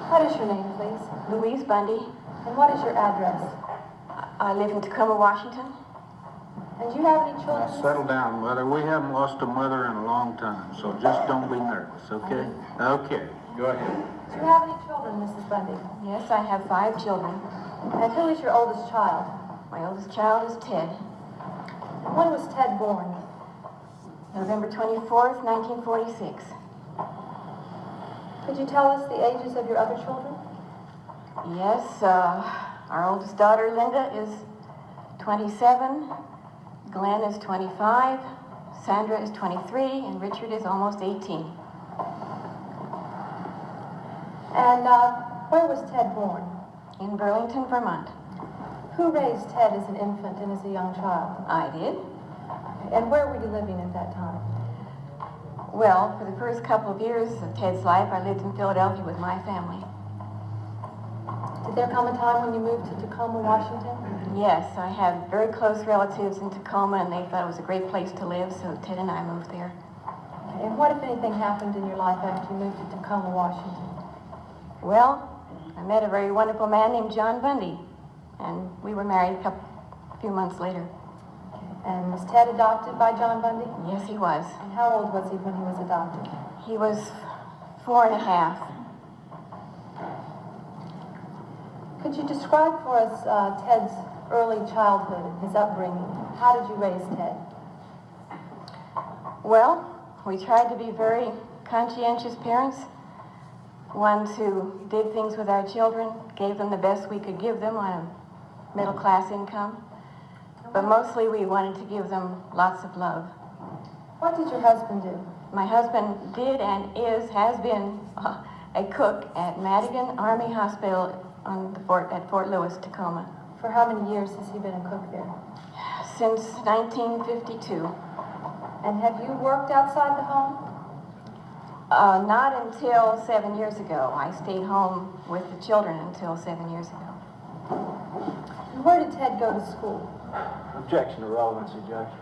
What is your name, please? Louise Bundy. And what is your address? I live in Tacoma, Washington. And do you have any children? Now settle down, Mother. We haven't lost a mother in a long time, so just don't be nervous, okay? Okay, go ahead. Do you have any children, Mrs. Bundy? Yes, I have 5 children. And who is your oldest child? My oldest child is Ted. When was Ted born? November 24th, 1946. Could you tell us the ages of your other children? Yes, our oldest daughter, Linda, is 27. Glenn is 25. Sandra is 23. And Richard is almost 18. And where was Ted born? In Burlington, Vermont. Who raised Ted as an infant and as a young child? I did. And where were you living at that time? Well, for the first couple of years of Ted's life, I lived in Philadelphia with my family. Did there come a time when you moved to Tacoma, Washington? Yes, I had very close relatives in Tacoma, and they thought it was a great place to live, so Ted and I moved there. And what, if anything, happened in your life after you moved to Tacoma, Washington? Well, I met a very wonderful man named John Bundy, and we were married a few months later. And was Ted adopted by John Bundy? Yes, he was. And how old was he when he was adopted? He was 4 and a half. Could you describe for us Ted's early childhood and his upbringing? How did you raise Ted? Well, we tried to be very conscientious parents, ones who did things with our children, gave them the best we could give them on a middle-class income. But mostly we wanted to give them lots of love. What did your husband do? My husband did and has been a cook at Madigan Army Hospital at Fort Lewis, Tacoma. For how many years has he been a cook there? Since 1952. And have you worked outside the home? Not until 7 years ago. I stayed home with the children until 7 years ago. And where did Ted go to school? Objection to relevancy, Judge.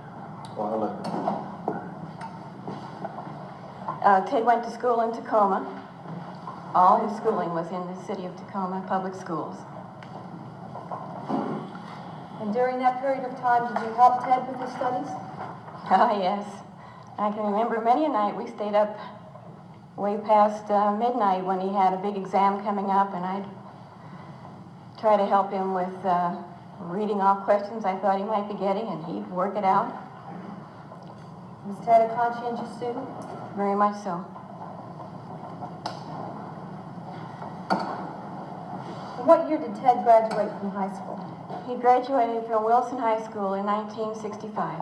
Well, look. Ted went to school in Tacoma. All his schooling was in the city of Tacoma public schools. And during that period of time, did you help Ted with his studies? Ah, yes. I can remember many a night we stayed up way past midnight when he had a big exam coming up, and I'd try to help him with reading off questions I thought he might be getting, and he'd work it out. Was Ted a conscientious student? Very much so. And what year did Ted graduate from high school? He graduated from Wilson High School in 1965.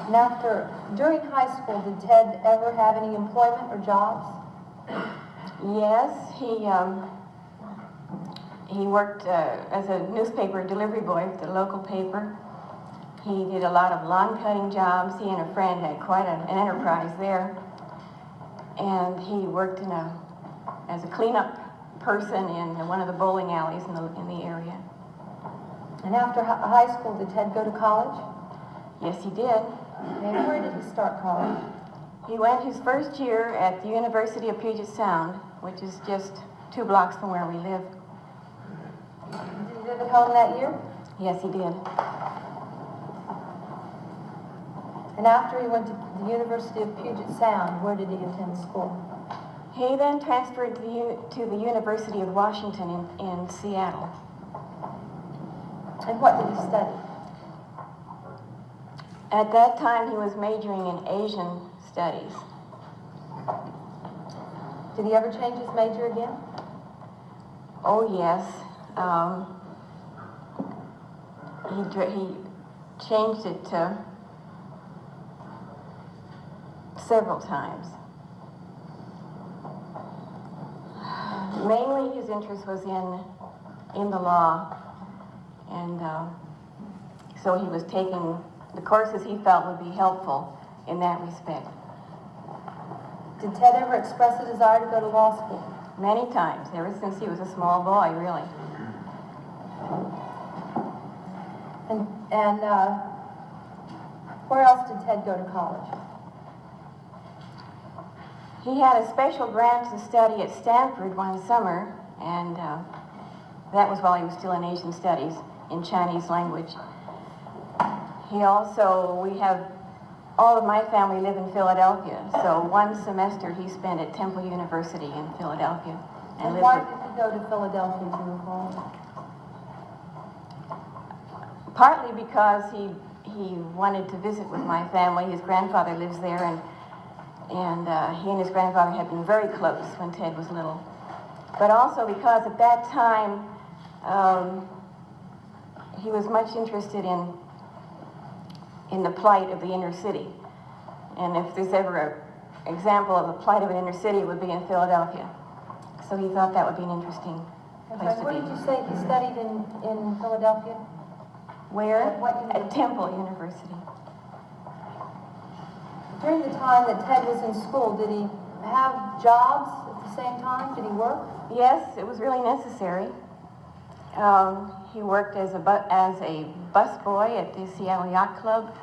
And during high school, did Ted ever have any employment or jobs? Yes, he worked as a newspaper delivery boy for the local paper. He did a lot of lawn cutting jobs. He and a friend had quite an enterprise there. And he worked as a cleanup person in one of the bowling alleys in the area. And after high school, did Ted go to college? Yes, he did. And where did he start college? He went his first year at the University of Puget Sound, which is just 2 blocks from where we live. Did he live at home that year? Yes, he did. And after he went to the University of Puget Sound, where did he attend school? He then transferred to the University of Washington in Seattle. And what did he study? At that time, he was majoring in Asian studies. Did he ever change his major again? Oh, yes. He changed it several times. Mainly his interest was in the law, and so he was taking the courses he felt would be helpful in that respect. Did Ted ever express a desire to go to law school? Many times, ever since he was a small boy, really. And where else did Ted go to college? He had a special grant to study at Stanford one summer, and that was while he was still in Asian Studies in Chinese language. He also, all of my family live in Philadelphia, so one semester he spent at Temple University in Philadelphia. And why did he go to Philadelphia, do you recall? Partly because he wanted to visit with my family. His grandfather lives there, and he and his grandfather had been very close when Ted was little. But also because at that time, he was much interested in the plight of the inner city. And if there's ever an example of the plight of an inner city, it would be in Philadelphia. So he thought that would be an interesting place to What be. did you say he studied in Philadelphia? Where? At what university? At Temple University. During the time that Ted was in school, did he have jobs at the same time? Did he work? Yes, it was really necessary. He worked as a busboy at the Seattle Yacht Club.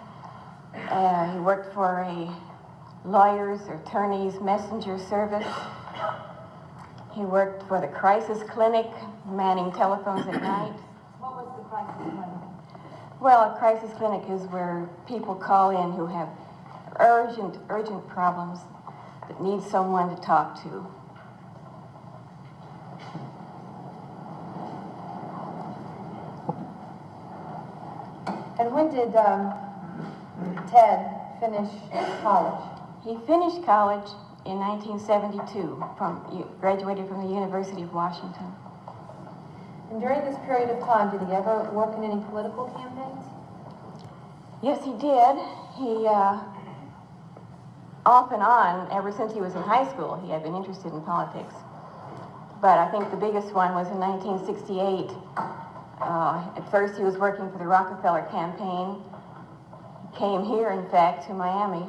He worked for a lawyer's or attorney's messenger service. He worked for the crisis clinic, manning telephones at night. What was the crisis clinic? Well, a crisis clinic is where people call in who have urgent problems that need someone to talk to. And when did Ted finish college? He finished college in 1972, graduated from the University of Washington. And during this period of time, did he ever work in any political campaigns? Yes, he did. He, off and on, ever since he was in high school, he had been interested in politics. But I think the biggest one was in 1968. At first he was working for the Rockefeller campaign. He came here, in fact, to Miami,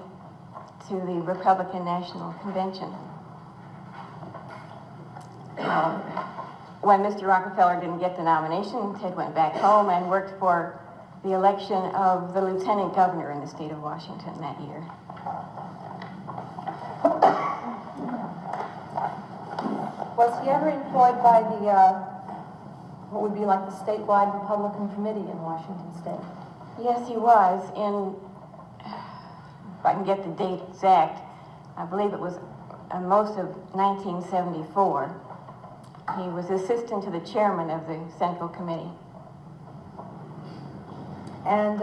to the Republican National Convention. When Mr. Rockefeller didn't get the nomination, Ted went back home and worked for the election of the lieutenant governor in the state of Washington that year. Was he ever employed by the, what would be like the statewide Republican committee in Washington State? Yes, he was. If I can get the date exact, I believe it was most of 1974. He was assistant to the chairman of the Central Committee. And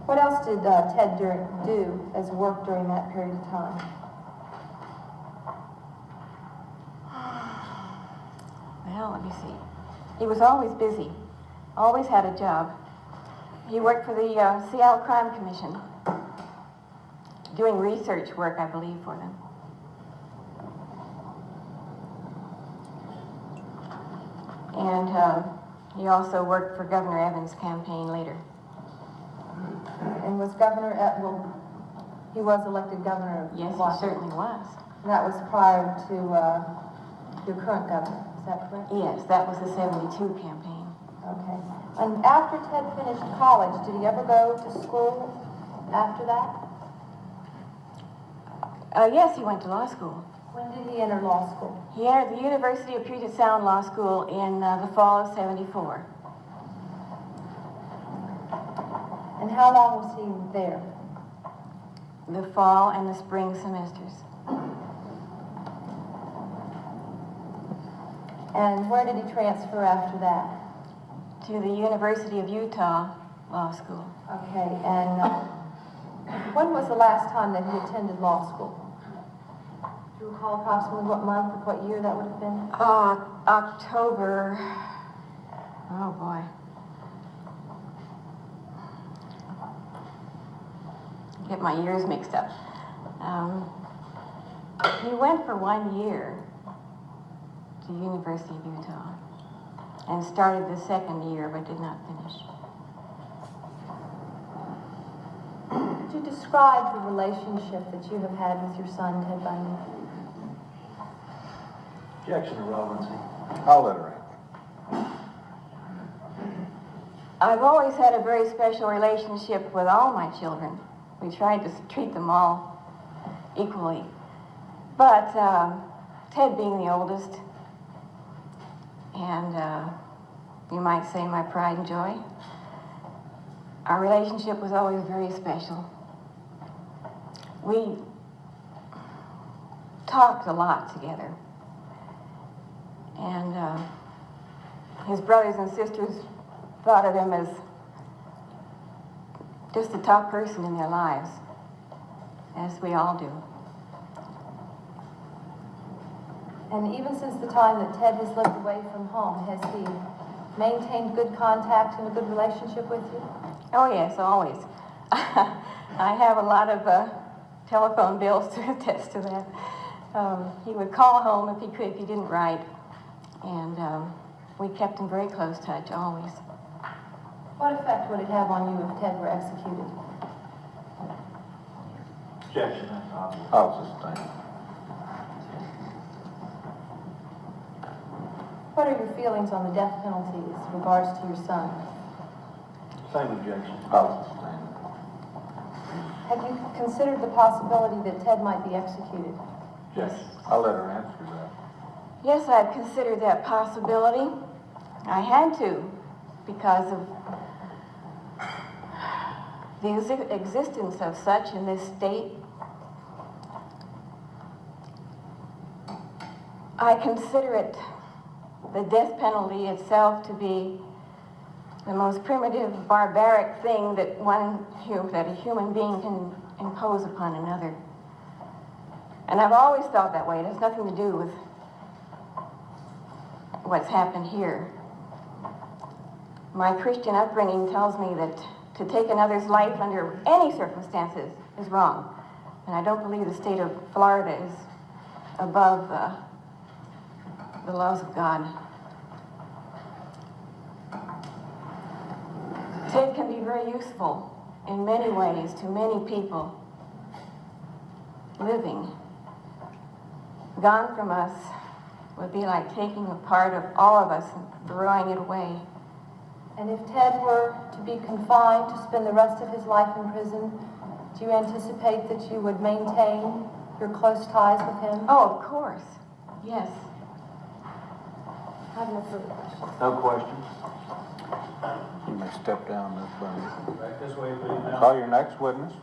what else did Ted do as work during that period of time? Well, let me see. He was always busy, always had a job. He worked for the Seattle Crime Commission, doing research work, I believe, for them. And he also worked for Governor Evans' campaign later. And was he was elected governor of Yes, he Washington. certainly was. And that was prior to your current governor, is that correct? Yes, that was the 72 campaign. Okay. And after Ted finished college, did he ever go to school after that? Yes, he went to law school. When did he enter law school? He entered the University of Puget Sound Law School in the fall of '74. And how long was he there? The fall and the spring semesters. And where did he transfer after that? To the University of Utah Law School. Okay, and when was the last time that he attended law school? Do you recall approximately what month or what year that would have been? October, oh boy. Get my years mixed up. He went for 1 year to the University of Utah and started the second year but did not finish. Could you describe the relationship that you have had with your son, Ted Bundy? Objection to relevancy. I'll let her answer. I've always had a very special relationship with all my children. We tried to treat them all equally. But Ted being the oldest, and you might say my pride and joy, our relationship was always very special. We talked a lot together. And his brothers and sisters thought of him as just the top person in their lives, as we all do. And even since the time that Ted has lived away from home, has he maintained good contact and a good relationship with you? Oh yes, always. I have a lot of telephone bills to attest to that. He would call home if he could, if he didn't write. And we kept in very close touch, always. What effect would it have on you if Ted were executed? Objection. I'll sustain. What are your feelings on the death penalty as regards to your son? Same objection. I'll sustain. Have you considered the possibility that Ted might be executed? Objection. I'll let her answer that. Yes, I've considered that possibility. I had to, because of the existence of such in this state. I consider it, the death penalty itself, to be the most primitive, barbaric thing that a human being can impose upon another. And I've always felt that way. It has nothing to do with what's happened here. My Christian upbringing tells me that to take another's life under any circumstances is wrong. And I don't believe the state of Florida is above the laws of God. Ted can be very useful in many ways to many people living. Gone from us would be like taking a part of all of us and throwing it away. And if Ted were to be confined to spend the rest of his life in prison, do you anticipate that you would maintain your close ties with him? Oh, of course. Yes. I have no further questions. No questions? You may step down this way. Right this way, please. Call your next witness.